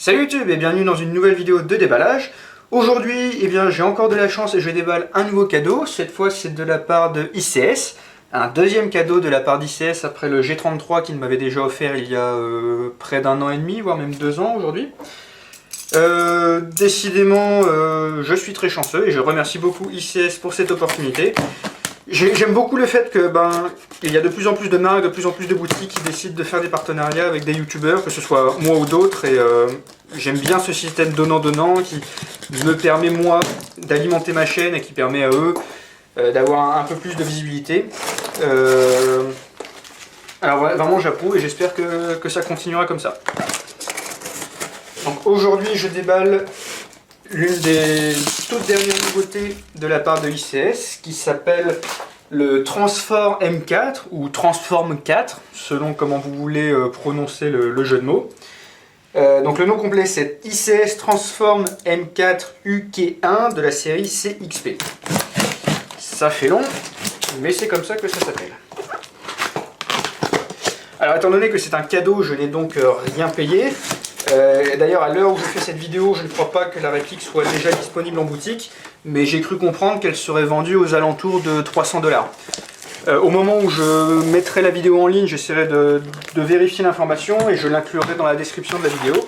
Salut YouTube et bienvenue dans une nouvelle vidéo de déballage. Aujourd'hui, j'ai encore de la chance et je déballe un nouveau cadeau. Cette fois, c'est de la part de ICS. Un deuxième cadeau de la part d'ICS après le G33 qu'il m'avait déjà offert il y a près d'un an et demi, voire même 2 ans aujourd'hui. Décidément, je suis très chanceux et je remercie beaucoup ICS pour cette opportunité. J'aime beaucoup le fait que il y a de plus en plus de marques, de plus en plus de boutiques qui décident de faire des partenariats avec des youtubeurs, que ce soit moi ou d'autres, et j'aime bien ce système donnant-donnant qui me permet moi d'alimenter ma chaîne et qui permet à eux d'avoir un peu plus de visibilité. Alors vraiment j'approuve et j'espère que ça continuera comme ça. Donc aujourd'hui je déballe l'une des toutes dernières nouveautés de la part de ICS qui s'appelle le Transform M4 ou Transform 4 selon comment vous voulez prononcer le jeu de mots. Donc le nom complet c'est ICS Transform M4 UK1 de la série CXP. Ça fait long, mais c'est comme ça que ça s'appelle. Alors étant donné que c'est un cadeau, je n'ai donc rien payé. D'ailleurs, à l'heure où je fais cette vidéo, je ne crois pas que la réplique soit déjà disponible en boutique, mais j'ai cru comprendre qu'elle serait vendue aux alentours de 300 $. Au moment où je mettrai la vidéo en ligne, j'essaierai de vérifier l'information et je l'inclurai dans la description de la vidéo,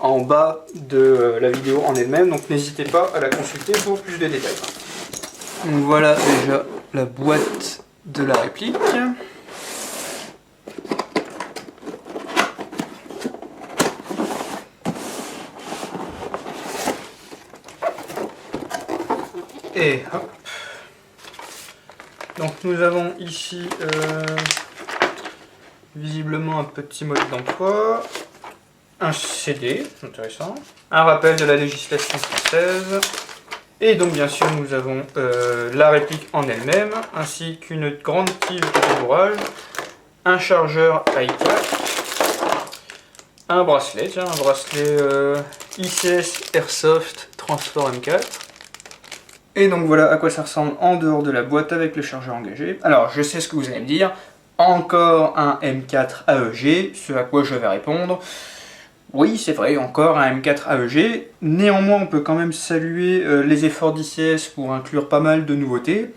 en bas de la vidéo en elle-même, donc n'hésitez pas à la consulter pour plus de détails. Donc voilà déjà la boîte de la réplique. Et hop. Donc nous avons ici visiblement un petit mode d'emploi, un CD, intéressant, un rappel de la législation française, et donc bien sûr nous avons la réplique en elle-même, ainsi qu'une grande tige de débourrage, un chargeur i4, un bracelet, ICS Airsoft Transform M4. Et donc voilà à quoi ça ressemble en dehors de la boîte avec le chargeur engagé. Alors je sais ce que vous allez me dire, encore un M4 AEG, ce à quoi je vais répondre. Oui c'est vrai, encore un M4 AEG, néanmoins on peut quand même saluer les efforts d'ICS pour inclure pas mal de nouveautés.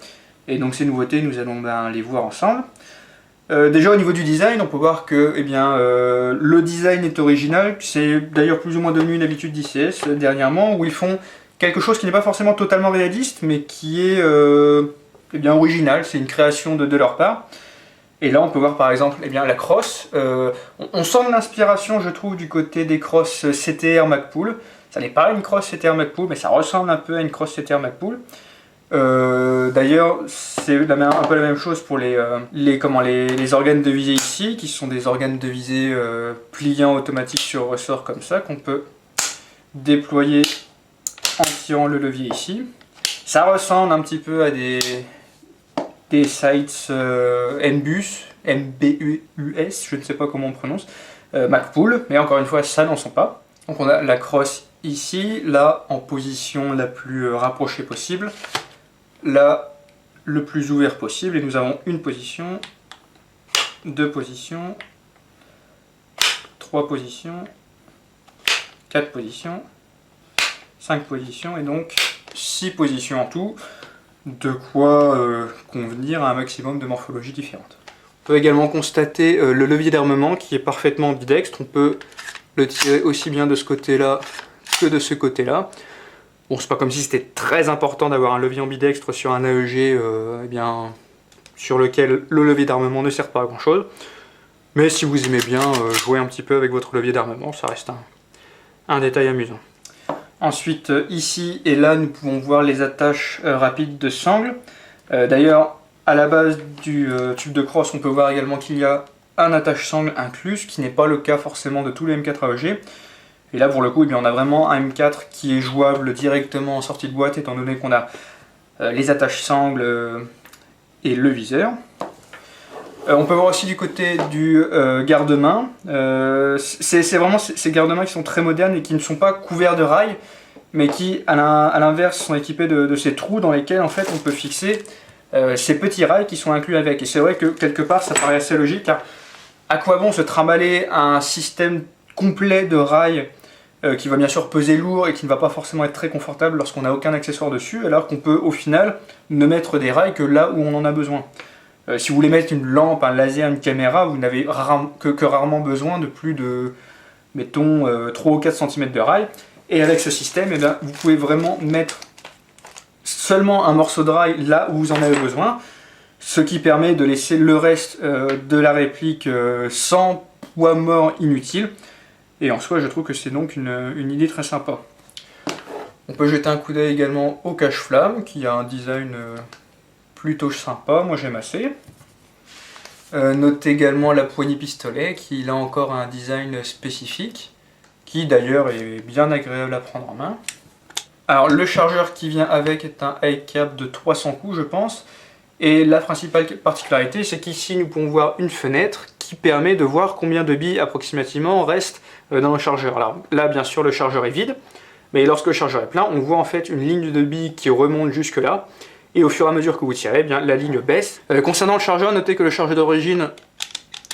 Et donc ces nouveautés nous allons les voir ensemble. Déjà au niveau du design, on peut voir que le design est original, c'est d'ailleurs plus ou moins devenu une habitude d'ICS dernièrement, où ils font quelque chose qui n'est pas forcément totalement réaliste, mais qui est original, c'est une création de leur part. Et là on peut voir par exemple la crosse, on sent de l'inspiration je trouve du côté des crosses CTR Magpul. Ça n'est pas une crosse CTR Magpul, mais ça ressemble un peu à une crosse CTR Magpul. D'ailleurs c'est un peu la même chose pour les organes de visée ici, qui sont des organes de visée pliants automatiques sur ressort comme ça, qu'on peut déployer en tirant le levier ici. Ça ressemble un petit peu à des sites NBUS, MBUS, je ne sais pas comment on prononce, Magpul, mais encore une fois ça n'en sont pas. Donc on a la crosse ici, là en position la plus rapprochée possible, là le plus ouvert possible, et nous avons une position, 2 positions, 3 positions, 4 positions, 5 positions et donc 6 positions en tout, de quoi convenir à un maximum de morphologies différentes. On peut également constater le levier d'armement qui est parfaitement ambidextre, on peut le tirer aussi bien de ce côté-là que de ce côté-là. Bon, c'est pas comme si c'était très important d'avoir un levier ambidextre sur un AEG sur lequel le levier d'armement ne sert pas à grand chose, mais si vous aimez bien jouer un petit peu avec votre levier d'armement, ça reste un détail amusant. Ensuite, ici et là, nous pouvons voir les attaches rapides de sangle. D'ailleurs, à la base du tube de crosse, on peut voir également qu'il y a un attache sangle inclus, ce qui n'est pas le cas forcément de tous les M4 AEG. Et là, pour le coup, on a vraiment un M4 qui est jouable directement en sortie de boîte, étant donné qu'on a les attaches sangle et le viseur. On peut voir aussi du côté du garde-main, c'est vraiment ces garde-mains qui sont très modernes et qui ne sont pas couverts de rails, mais qui à l'inverse sont équipés de ces trous dans lesquels en fait on peut fixer ces petits rails qui sont inclus avec. Et c'est vrai que quelque part ça paraît assez logique, car à quoi bon se trimballer un système complet de rails qui va bien sûr peser lourd et qui ne va pas forcément être très confortable lorsqu'on n'a aucun accessoire dessus, alors qu'on peut au final ne mettre des rails que là où on en a besoin. Si vous voulez mettre une lampe, un laser, une caméra, vous n'avez que rarement besoin de plus de, mettons, 3 ou 4 cm de rails. Et avec ce système, eh bien, vous pouvez vraiment mettre seulement un morceau de rail là où vous en avez besoin, ce qui permet de laisser le reste de la réplique sans poids mort inutile. Et en soi, je trouve que c'est donc une idée très sympa. On peut jeter un coup d'œil également au cache-flamme, qui a un design plutôt sympa, moi j'aime assez. Notez également la poignée pistolet, qui là encore a un design spécifique, qui d'ailleurs est bien agréable à prendre en main. Alors le chargeur qui vient avec est un high cap de 300 coups je pense, et la principale particularité c'est qu'ici nous pouvons voir une fenêtre qui permet de voir combien de billes approximativement restent dans le chargeur. Alors là bien sûr le chargeur est vide, mais lorsque le chargeur est plein on voit en fait une ligne de billes qui remonte jusque là, et au fur et à mesure que vous tirez, eh bien, la ligne baisse. Concernant le chargeur, notez que le chargeur d'origine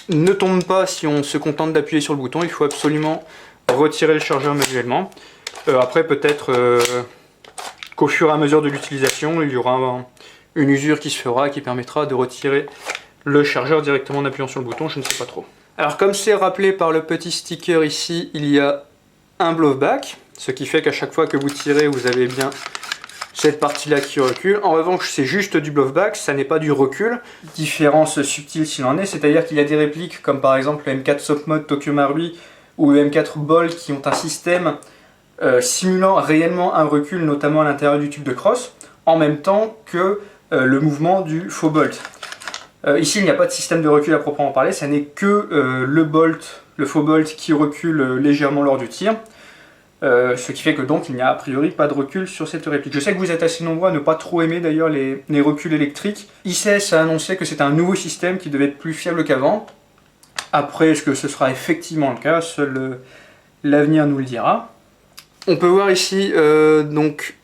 ne tombe pas si on se contente d'appuyer sur le bouton, il faut absolument retirer le chargeur manuellement. Après peut-être qu'au fur et à mesure de l'utilisation, il y aura une usure qui se fera qui permettra de retirer le chargeur directement en appuyant sur le bouton, je ne sais pas trop. Alors comme c'est rappelé par le petit sticker ici, il y a un blowback, ce qui fait qu'à chaque fois que vous tirez, vous avez bien cette partie-là qui recule. En revanche, c'est juste du blowback, ça n'est pas du recul. Différence subtile s'il en est, c'est-à-dire qu'il y a des répliques comme par exemple le M4 Soft Mode Tokyo Marui ou le M4 Bolt qui ont un système simulant réellement un recul, notamment à l'intérieur du tube de crosse, en même temps que le mouvement du faux bolt. Ici, il n'y a pas de système de recul à proprement parler, ça n'est que le faux bolt qui recule légèrement lors du tir, ce qui fait que donc il n'y a a priori pas de recul sur cette réplique. Je sais que vous êtes assez nombreux à ne pas trop aimer d'ailleurs les reculs électriques. ICS a annoncé que c'est un nouveau système qui devait être plus fiable qu'avant. Après, est-ce que ce sera effectivement le cas? Seul l'avenir nous le dira. On peut voir ici donc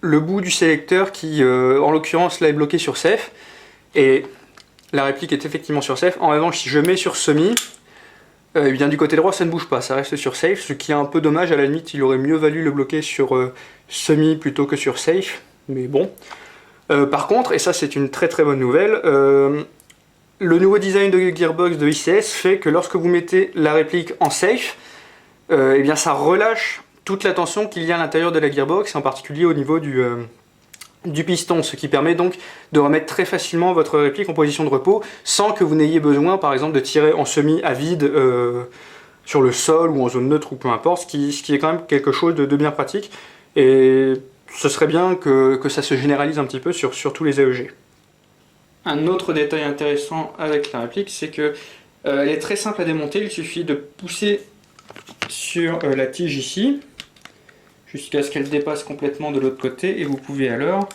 le bout du sélecteur qui, en l'occurrence, là est bloqué sur safe. Et la réplique est effectivement sur safe. En revanche, si je mets sur semi, eh bien, du côté droit, ça ne bouge pas. Ça reste sur safe, ce qui est un peu dommage. À la limite, il aurait mieux valu le bloquer sur semi plutôt que sur safe. Mais bon. Par contre, et ça c'est une très très bonne nouvelle, le nouveau design de gearbox de ICS fait que lorsque vous mettez la réplique en safe, eh bien ça relâche toute la tension qu'il y a à l'intérieur de la gearbox, en particulier au niveau du piston, ce qui permet donc de remettre très facilement votre réplique en position de repos, sans que vous n'ayez besoin par exemple de tirer en semi à vide sur le sol ou en zone neutre ou peu importe, ce qui est quand même quelque chose de bien pratique, et ce serait bien que ça se généralise un petit peu sur tous les AEG. Un autre détail intéressant avec la réplique, c'est que elle est très simple à démonter, il suffit de pousser sur la tige ici, jusqu'à ce qu'elle dépasse complètement de l'autre côté, et vous pouvez alors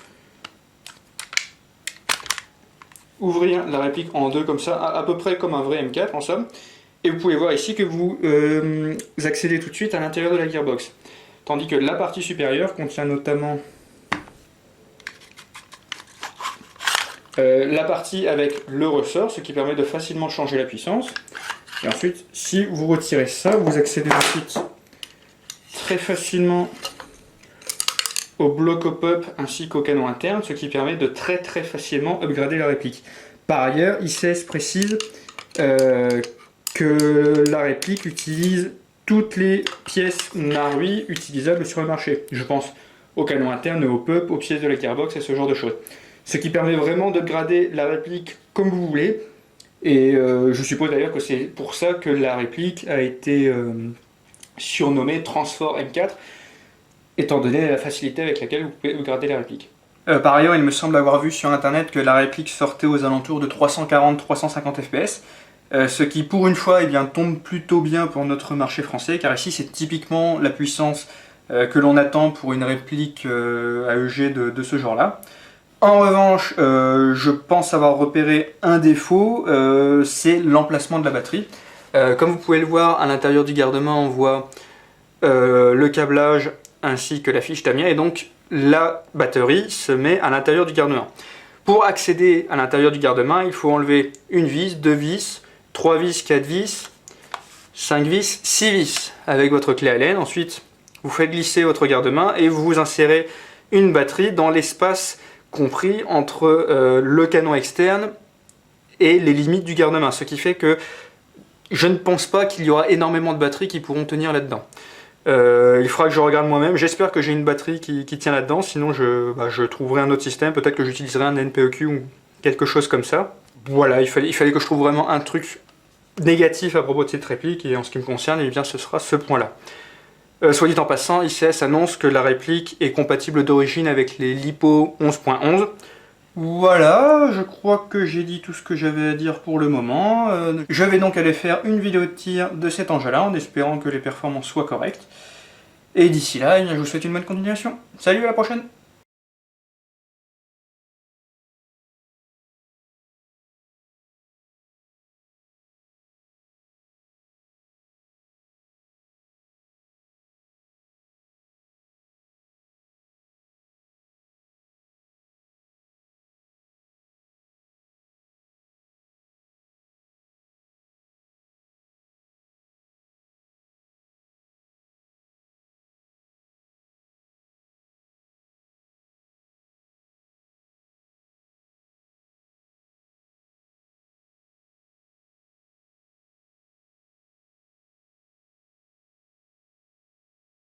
ouvrir la réplique en deux comme ça, à peu près comme un vrai M4 en somme, et vous pouvez voir ici que vous accédez tout de suite à l'intérieur de la gearbox. Tandis que la partie supérieure contient notamment la partie avec le ressort, ce qui permet de facilement changer la puissance. Et ensuite, si vous retirez ça, vous accédez ensuite très facilement au bloc pop-up ainsi qu'au canon interne, ce qui permet de très facilement upgrader la réplique. Par ailleurs, ICS précise que la réplique utilise toutes les pièces Marui utilisables sur le marché. Je pense au canon interne, au pop, aux pièces de la gearbox et ce genre de choses. Ce qui permet vraiment d'upgrader la réplique comme vous voulez. Et je suppose d'ailleurs que c'est pour ça que la réplique a été surnommée Transfor M4, étant donné la facilité avec laquelle vous pouvez upgrader la réplique. Par ailleurs, il me semble avoir vu sur internet que la réplique sortait aux alentours de 340-350 fps, ce qui pour une fois tombe plutôt bien pour notre marché français, car ici c'est typiquement la puissance que l'on attend pour une réplique AEG de ce genre-là. En revanche, je pense avoir repéré un défaut, c'est l'emplacement de la batterie. Comme vous pouvez le voir, à l'intérieur du garde-main, on voit le câblage ainsi que la fiche Tamiya, et donc la batterie se met à l'intérieur du garde-main. Pour accéder à l'intérieur du garde-main, il faut enlever une vis, 2 vis, 3 vis, 4 vis, 5 vis, 6 vis avec votre clé Allen. Ensuite, Vous faites glisser votre garde-main et vous insérez une batterie dans l'espace compris entre le canon externe et les limites du garde-main. Ce qui fait que je ne pense pas qu'il y aura énormément de batteries qui pourront tenir là-dedans. Il faudra que je regarde moi-même. J'espère que j'ai une batterie qui tient là-dedans. Sinon, je trouverai un autre système. Peut-être que j'utiliserai un NPEQ ou quelque chose comme ça. Voilà, il fallait que je trouve vraiment un truc négatif à propos de cette réplique. Et en ce qui me concerne, eh bien, ce sera ce point-là. Soit dit en passant, ICS annonce que la réplique est compatible d'origine avec les LiPo 11.11. Voilà, je crois que j'ai dit tout ce que j'avais à dire pour le moment. Je vais donc aller faire une vidéo de tir de cet engin-là, en espérant que les performances soient correctes. Et d'ici là, eh bien, je vous souhaite une bonne continuation. Salut, à la prochaine!